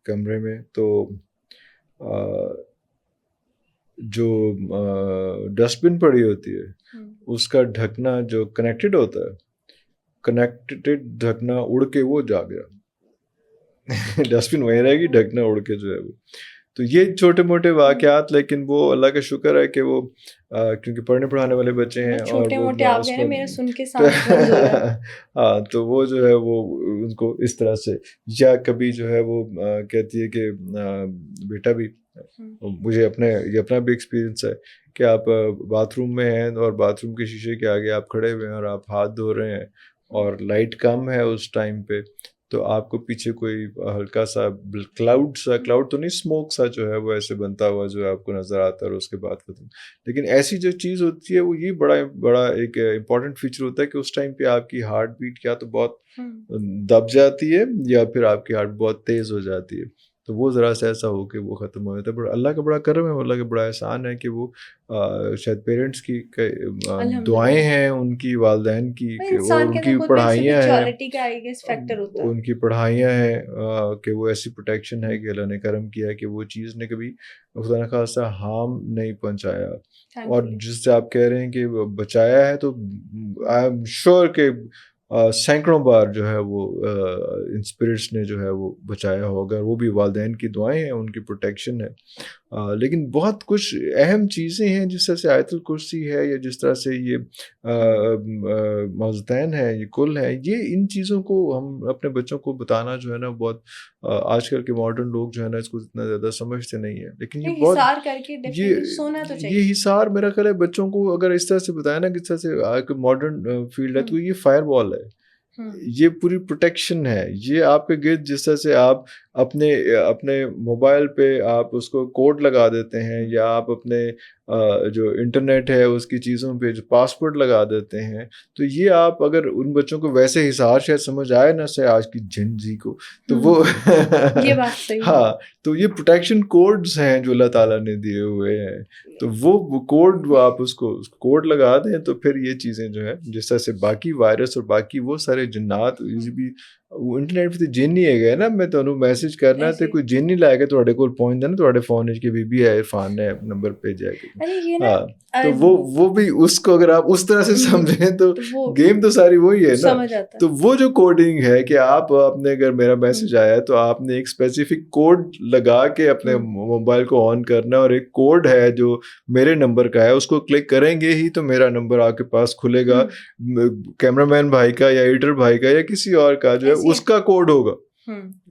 کمرے میں تو جو ڈسٹ بن پڑی ہوتی ہے اس کا ڈھکنا جو کنیکٹڈ ہوتا ہے کنیکٹڈ ڈھکنا اڑ کے وہ جا گیا. ڈسٹ بن وہیں رہے گی، ڈھکنا اڑ کے جو ہے وہ. تو یہ چھوٹے موٹے واقعات، لیکن وہ اللہ کا شکر ہے کہ وہ کیونکہ پڑھنے پڑھانے والے بچے ہیں اور ہاں تو وہ جو ہے وہ ان کو اس طرح سے یا کبھی جو ہے وہ کہتی ہے کہ بیٹا بھی مجھے یہ اپنا بھی ایکسپیرینس ہے کہ آپ باتھ روم میں ہیں اور باتھ روم کے شیشے کے آگے آپ کھڑے ہوئے ہیں اور آپ ہاتھ دھو رہے ہیں اور لائٹ کم ہے اس ٹائم پہ تو آپ کو پیچھے کوئی ہلکا سا کلاؤڈ تو نہیں، اسموک سا جو ہے وہ ایسے بنتا ہوا جو آپ کو نظر آتا ہے اور اس کے بعد ختم. لیکن ایسی جو چیز ہوتی ہے وہ یہ بڑا ایک امپورٹنٹ فیچر ہوتا ہے کہ اس ٹائم پہ آپ کی ہارٹ بیٹ یا تو بہت دب جاتی ہے یا پھر آپ کی ہارٹ بہت تیز ہو جاتی ہے. تو وہ ذرا سا ایسا ہو کہ وہ ختم ہو جاتا ہے. بڑا اللہ کا بڑا کرم ہے، اللہ کا بڑا احسان ہے کہ وہ شاید پیرنٹس کی دعائیں ہیں، ان کی والدین کی، ان کی پڑھائیاں ہیں، ان کی پڑھائیاں ہیں کہ وہ ایسی پروٹیکشن ہے کہ اللہ نے کرم کیا ہے کہ وہ چیز نے کبھی خدا نہ خواستہ ہارم نہیں پہنچایا. اور جس سے آپ کہہ رہے ہیں کہ بچایا ہے تو آئی ایم شیور کہ سینکڑوں بار جو ہے وہ ان اسپرٹس نے جو ہے وہ بچایا ہوگا. وہ بھی والدین کی دعائیں ہیں، ان کی پروٹیکشن ہے. لیکن بہت کچھ اہم چیزیں ہیں جس طرح سے آیت الکرسی ہے یا جس طرح سے یہ موضوعین ہے، یہ کل ہے، یہ ان چیزوں کو ہم اپنے بچوں کو بتانا جو ہے نا بہت آج کل کے ماڈرن لوگ جو ہے نا اس کو اتنا زیادہ سمجھتے نہیں ہیں. لیکن یہ بہت یہ حصار میرا خیال ہے بچوں کو اگر اس طرح سے بتایا نا کہ اس طرح سے ماڈرن فیلڈ ہے تو یہ فائر وال ہے، یہ پوری پروٹیکشن ہے. یہ آپ کے گرد جس طرح سے آپ اپنے موبائل پہ آپ اس کو کوڈ لگا دیتے ہیں یا آپ اپنے جو انٹرنیٹ ہے اس کی چیزوں پہ جو پاسورڈ لگا دیتے ہیں، تو یہ آپ اگر ان بچوں کو ویسے حساب شاید سمجھ آئے نا سے آج کی جن جی کو تو وہ یہ بات صحیح ہاں تو یہ پروٹیکشن کوڈز ہیں جو اللہ تعالیٰ نے دیے ہوئے ہیں. تو وہ کوڈ آپ اس کو کوڈ لگا دیں تو پھر یہ چیزیں جو ہے جس طرح سے باقی وائرس اور باقی وہ سارے جنات بھی وہ انٹرنیٹ پہ جن ہی ہے گئے نا. میں تمہیں میسج کرنا تو کوئی جن نہیں لائے گا تھوڑے کو پہنچ جانا تھوڑے فون کے بی ہے عرفان نے نمبر پہ جائے گا. ہاں تو وہ بھی اس کو اگر آپ اس طرح سے سمجھیں تو گیم تو ساری وہی ہے نا. تو وہ جو کوڈنگ ہے کہ آپ اپنے اگر میرا میسج آیا ہے تو آپ نے ایک اسپیسیفک کوڈ لگا کے اپنے موبائل کو آن کرنا اور ایک کوڈ ہے جو میرے نمبر کا ہے، اس کو کلک کریں گے ہی تو میرا نمبر آپ کے پاس کھلے گا. کیمرہ مین بھائی کا یا ایڈیٹر بھائی کا یا کسی اور کا جو ہے اس کا کوڈ ہوگا.